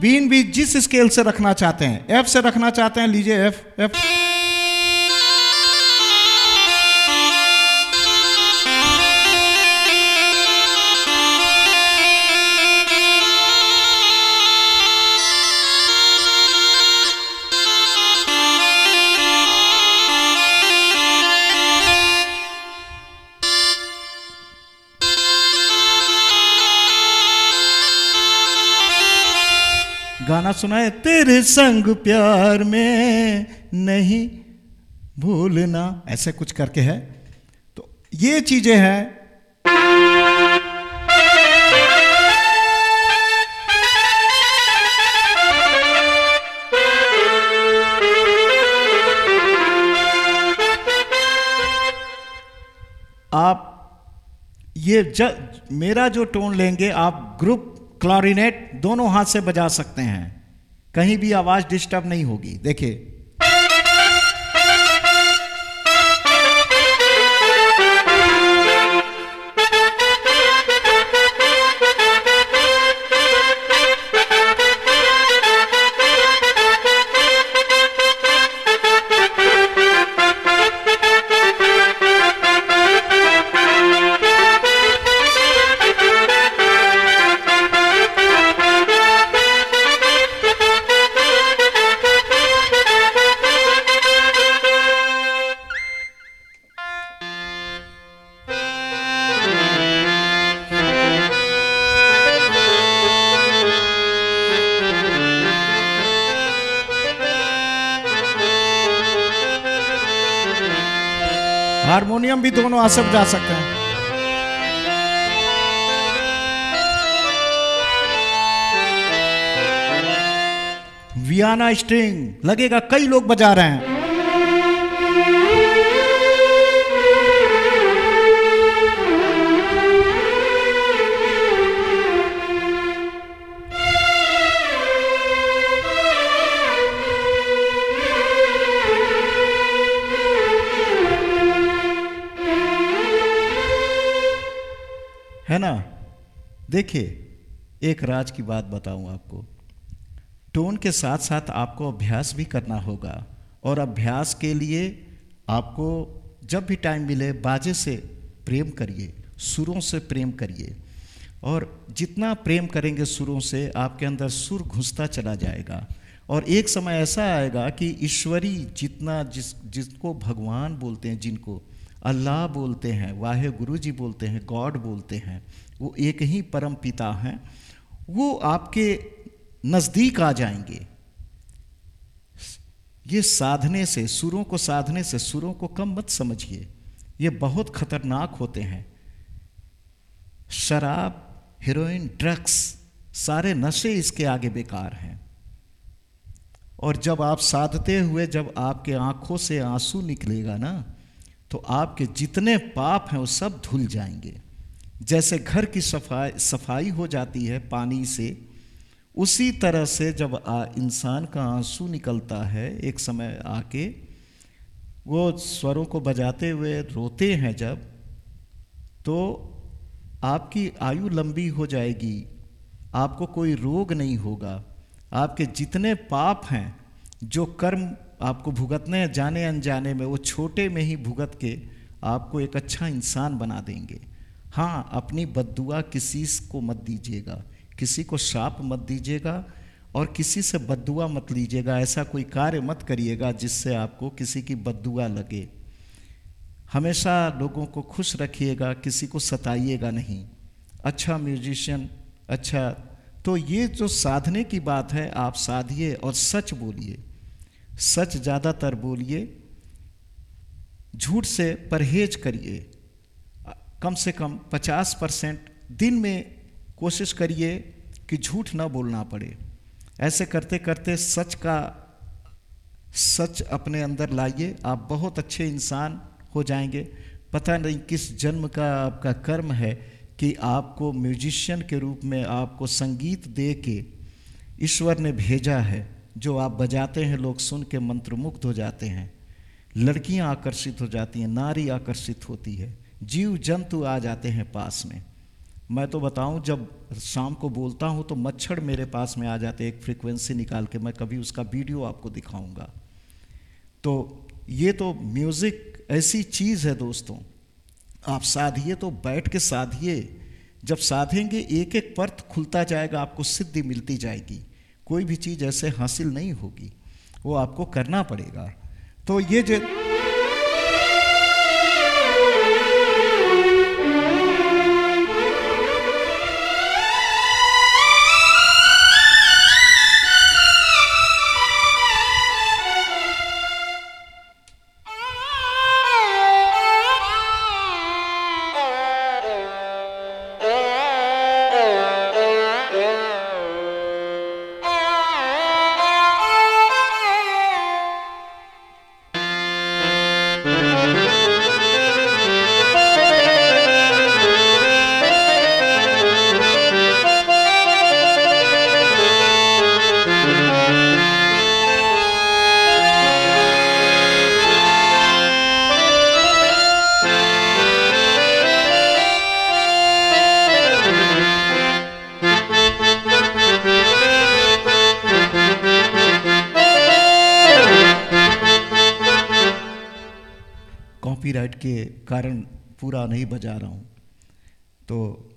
बीन भी जिस स्केल से रखना चाहते हैं, एफ से रखना चाहते हैं, लीजिए एफ एफ। गाना सुना है, तेरे संग प्यार में नहीं भूलना, ऐसे कुछ करके है। तो ये चीजें हैं। मेरा जो टोन लेंगे आप, ग्रुप क्लैरिनेट दोनों हाथ से बजा सकते हैं, कहीं भी आवाज डिस्टर्ब नहीं होगी। देखिए, हारमोनियम भी दोनों हाथ से बजा सकते हैं। वियाना स्ट्रिंग लगेगा, कई लोग बजा रहे हैं। है ना? देखिए, एक राज की बात बताऊं आपको, टोन के साथ साथ आपको अभ्यास भी करना होगा, और अभ्यास के लिए आपको जब भी टाइम मिले बाजे से प्रेम करिए, सुरों से प्रेम करिए, और जितना प्रेम करेंगे सुरों से आपके अंदर सुर घुसता चला जाएगा, और एक समय ऐसा आएगा कि ईश्वरी जितना जिसको भगवान बोलते हैं, जिनको अल्लाह बोलते हैं, वाहे गुरु जी बोलते हैं, गॉड बोलते हैं, वो एक ही परम पिता हैं, वो आपके नज़दीक आ जाएंगे। ये साधने से, सुरों को साधने से, सुरों को कम मत समझिए, ये बहुत खतरनाक होते हैं। शराब, हेरोइन, ड्रग्स, सारे नशे इसके आगे बेकार हैं। और जब आप साधते हुए, जब आपके आंखों से आंसू निकलेगा ना, तो आपके जितने पाप हैं वो सब धुल जाएंगे। जैसे घर की सफाई हो जाती है पानी से, उसी तरह से जब इंसान का आंसू निकलता है, एक समय आके वो स्वरों को बजाते हुए रोते हैं जब, तो आपकी आयु लंबी हो जाएगी, आपको कोई रोग नहीं होगा। आपके जितने पाप हैं, जो कर्म आपको भुगतने हैं जाने अनजाने में, वो छोटे में ही भुगत के आपको एक अच्छा इंसान बना देंगे। हाँ, अपनी बद्दुआ किसी को मत दीजिएगा, किसी को शाप मत दीजिएगा, और किसी से बद्दुआ मत लीजिएगा। ऐसा कोई कार्य मत करिएगा जिससे आपको किसी की बद्दुआ लगे। हमेशा लोगों को खुश रखिएगा, किसी को सताइएगा नहीं। अच्छा म्यूजिशियन, अच्छा, तो ये जो साधने की बात है, आप साधिए और सच बोलिए, सच ज़्यादातर बोलिए, झूठ से परहेज करिए। कम से कम 50% दिन में कोशिश करिए कि झूठ ना बोलना पड़े। ऐसे करते करते सच अपने अंदर लाइए, आप बहुत अच्छे इंसान हो जाएंगे। पता नहीं किस जन्म का आपका कर्म है कि आपको म्यूजिशियन के रूप में, आपको संगीत दे के ईश्वर ने भेजा है। जो आप बजाते हैं, लोग सुन के मंत्रमुग्ध हो जाते हैं, लड़कियां आकर्षित हो जाती हैं, नारी आकर्षित होती है, जीव जंतु आ जाते हैं पास में। मैं तो बताऊं, जब शाम को बोलता हूं तो मच्छर मेरे पास में आ जाते हैं, एक फ्रीक्वेंसी निकाल के। मैं कभी उसका वीडियो आपको दिखाऊंगा। तो ये तो म्यूज़िक ऐसी चीज़ है दोस्तों, आप साधिए तो बैठ के साधिए। जब साधेंगे एक एक परत खुलता जाएगा, आपको सिद्धि मिलती जाएगी। कोई भी चीज़ ऐसे हासिल नहीं होगी, वो आपको करना पड़ेगा। तो ये जो कॉपीराइट के कारण पूरा नहीं बजा रहा हूँ। तो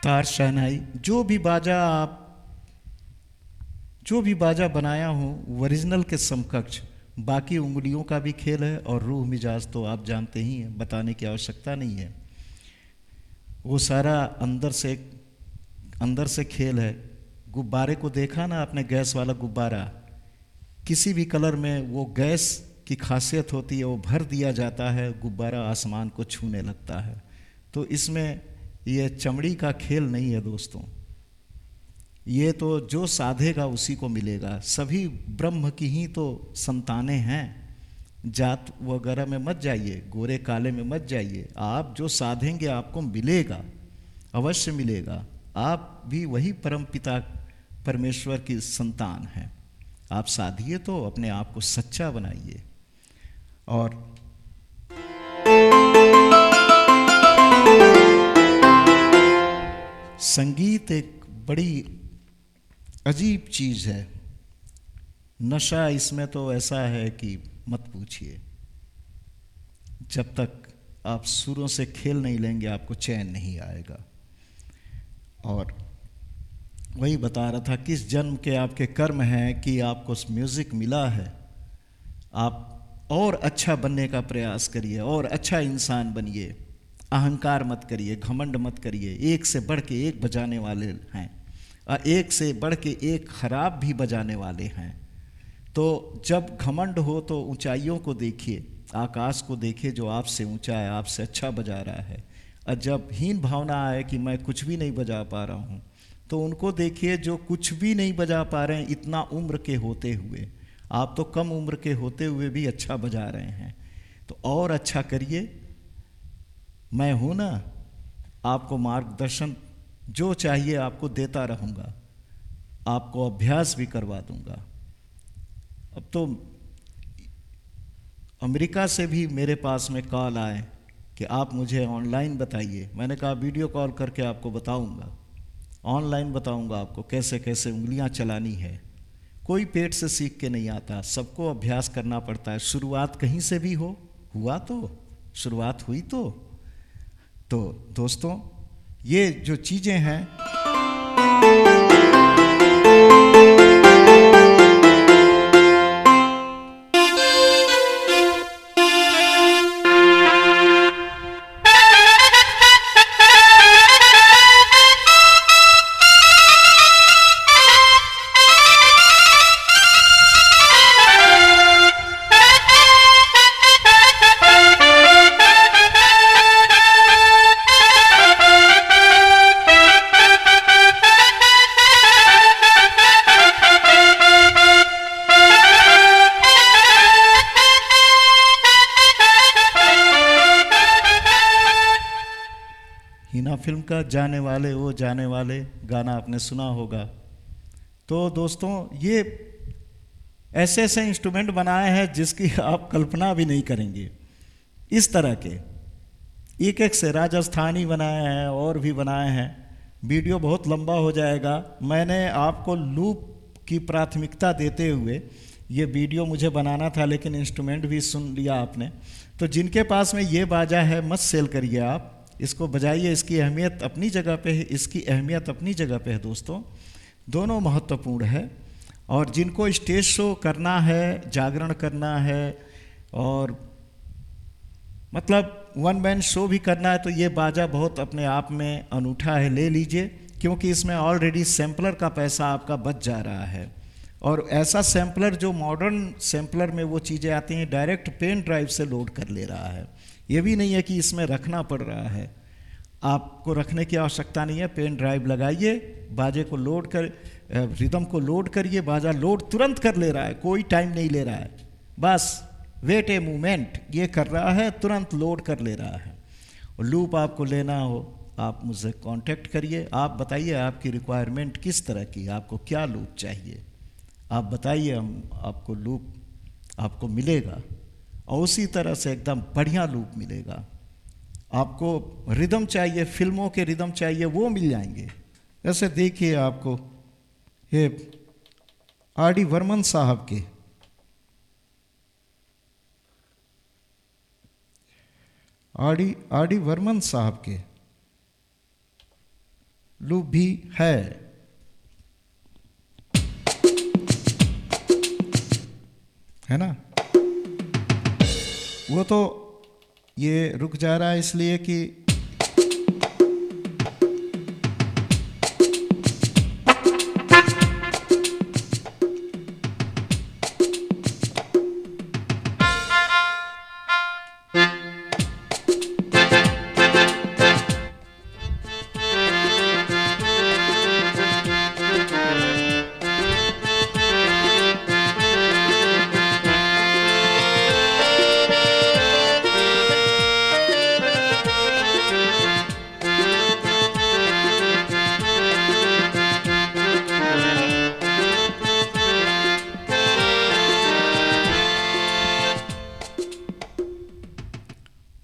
तार शहनाई, जो भी बाजा बनाया हूँ ओरिजिनल के समकक्ष, बाकी उंगलियों का भी खेल है और रूह मिजाज तो आप जानते ही हैं, बताने की आवश्यकता नहीं है। वो सारा अंदर से खेल है। गुब्बारे को देखा ना आपने, गैस वाला गुब्बारा, किसी भी कलर में वो गैस की खासियत होती है, वो भर दिया जाता है, गुब्बारा आसमान को छूने लगता है। तो इसमें ये चमड़ी का खेल नहीं है दोस्तों, ये तो जो साधेगा उसी को मिलेगा। सभी ब्रह्म की ही तो संतानें हैं। जात वगैरह में मत जाइए, गोरे काले में मत जाइए। आप जो साधेंगे आपको मिलेगा, अवश्य मिलेगा। आप भी वही परम पिता परमेश्वर की संतान हैं। आप साधिए तो अपने आप को सच्चा बनाइए। और संगीत एक बड़ी अजीब चीज़ है। नशा इसमें तो ऐसा है कि मत पूछिए। जब तक आप सुरों से खेल नहीं लेंगे आपको चैन नहीं आएगा। और वही बता रहा था, किस जन्म के आपके कर्म हैं कि आपको म्यूज़िक मिला है। आप और अच्छा बनने का प्रयास करिए और अच्छा इंसान बनिए। अहंकार मत करिए, घमंड मत करिए। एक से बढ़ के एक बजाने वाले हैं और एक से बढ़ के एक खराब भी बजाने वाले हैं। तो जब घमंड हो तो ऊंचाइयों को देखिए, आकाश को देखिए जो आपसे ऊंचा है, आपसे अच्छा बजा रहा है। और जब हीन भावना आए कि मैं कुछ भी नहीं बजा पा रहा हूँ, तो उनको देखिए जो कुछ भी नहीं बजा पा रहे हैं इतना उम्र के होते हुए। आप तो कम उम्र के होते हुए भी अच्छा बजा रहे हैं, तो और अच्छा करिए। मैं हूँ ना, आपको मार्गदर्शन जो चाहिए आपको देता रहूँगा, आपको अभ्यास भी करवा दूँगा। अब तो अमेरिका से भी मेरे पास में कॉल आए कि आप मुझे ऑनलाइन बताइए। मैंने कहा वीडियो कॉल करके आपको बताऊँगा, ऑनलाइन बताऊँगा आपको कैसे कैसे उंगलियाँ चलानी है। कोई पेट से सीख के नहीं आता, सबको अभ्यास करना पड़ता है। शुरुआत कहीं से भी हुआ तो शुरुआत हुई तो दोस्तों ये जो चीज़ें हैं, हिना फिल्म का जाने वाले गाना आपने सुना होगा। तो दोस्तों ये ऐसे ऐसे इंस्ट्रूमेंट बनाए हैं जिसकी आप कल्पना भी नहीं करेंगे। इस तरह के एक एक से राजस्थानी बनाए हैं और भी बनाए हैं। वीडियो बहुत लंबा हो जाएगा। मैंने आपको लूप की प्राथमिकता देते हुए ये वीडियो मुझे बनाना था, लेकिन इंस्ट्रूमेंट भी सुन लिया आपने। तो जिनके पास में ये बाजा है मत सेल करिए, आप इसको बजाइए। इसकी अहमियत अपनी जगह पे है, इसकी अहमियत अपनी जगह पे है दोस्तों, दोनों महत्वपूर्ण है। और जिनको स्टेज शो करना है, जागरण करना है और मतलब वन मैन शो भी करना है, तो ये बाजा बहुत अपने आप में अनूठा है, ले लीजिए। क्योंकि इसमें ऑलरेडी सैम्पलर का पैसा आपका बच जा रहा है और ऐसा सैम्पलर जो मॉडर्न सैम्पलर में वो चीज़ें आती हैं डायरेक्ट पेन ड्राइव से लोड कर ले रहा है। ये भी नहीं है कि इसमें रखना पड़ रहा है, आपको रखने की आवश्यकता नहीं है। पेन ड्राइव लगाइए, बाजे को लोड कर, रिदम को लोड करिए, बाजा लोड तुरंत कर ले रहा है, कोई टाइम नहीं ले रहा है, बस वेट ए मूवमेंट ये कर रहा है, तुरंत लोड कर ले रहा है। और लूप आपको लेना हो आप मुझसे कांटेक्ट करिए, आप बताइए आपकी रिक्वायरमेंट किस तरह की है, आपको क्या लूप चाहिए, आप बताइए, हम आपको लूप आपको मिलेगा और उसी तरह से एकदम बढ़िया लूप मिलेगा। आपको रिदम चाहिए, फिल्मों के रिदम चाहिए, वो मिल जाएंगे। जैसे देखिए आपको ये आर.डी. बर्मन साहब के आर.डी. बर्मन साहब के लूप भी है ना। वो तो ये रुक जा रहा है इसलिए कि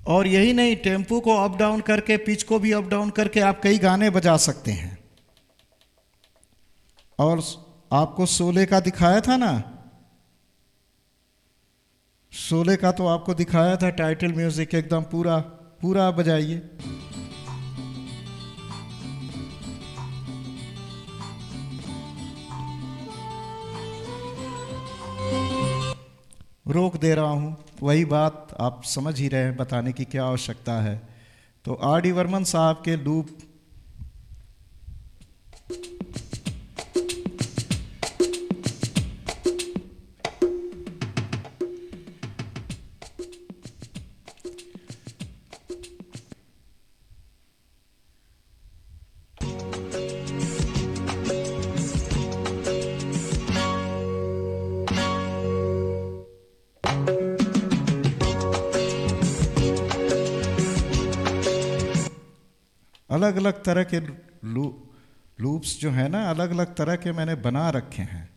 और यही नहीं, टेम्पो को अप डाउन करके, पिच को भी अप डाउन करके आप कई गाने बजा सकते हैं। और आपको शोले का दिखाया था ना, शोले का तो आपको दिखाया था टाइटल म्यूजिक, एकदम पूरा पूरा बजाइए। रोक दे रहा हूँ, वही बात आप समझ ही रहे हैं, बताने की क्या आवश्यकता है। तो आर.डी. बर्मन साहब के लूप अलग अलग तरह के लूप्स जो है ना, अलग अलग तरह के मैंने बना रखे हैं।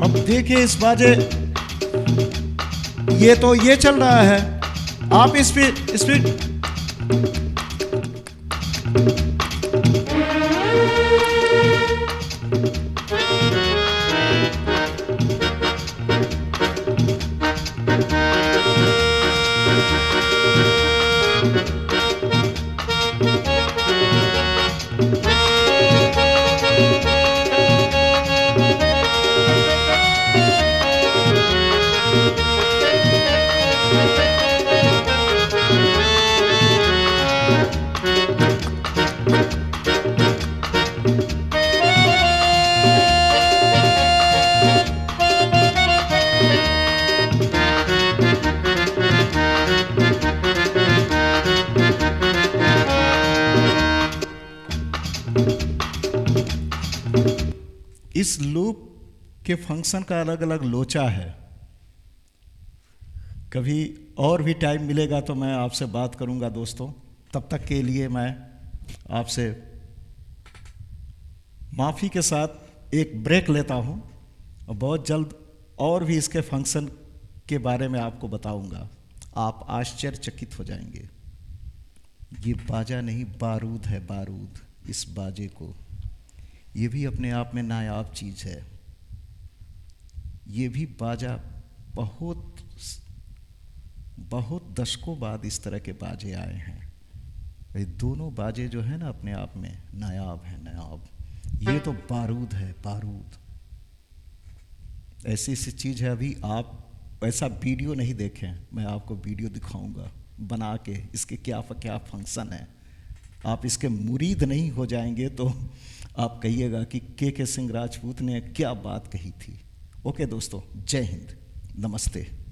अब देखिए इस बाजे, ये तो ये चल रहा है, आप इस पे इस लूप के फंक्शन का अलग अलग लोचा है। कभी और भी टाइम मिलेगा तो मैं आपसे बात करूंगा दोस्तों। तब तक के लिए मैं आपसे माफ़ी के साथ एक ब्रेक लेता हूं और बहुत जल्द और भी इसके फंक्शन के बारे में आपको बताऊंगा, आप आश्चर्यचकित हो जाएंगे। ये बाजा नहीं, बारूद है, बारूद। इस बाजे को, ये भी अपने आप में नायाब चीज़ है। ये भी बाजा बहुत बहुत दशकों बाद इस तरह के बाजे आए हैं। ये दोनों बाजे जो है ना अपने आप में नायाब हैं, नायाब। ये तो बारूद है, बारूद। ऐसी सी चीज़ है। अभी आप ऐसा वीडियो नहीं देखें, मैं आपको वीडियो दिखाऊंगा बना के, इसके क्या क्या फंक्शन है। आप इसके मुरीद नहीं हो जाएंगे तो आप कहिएगा कि के सिंह राजपूत ने क्या बात कही थी। ओके दोस्तों, जय हिंद, नमस्ते।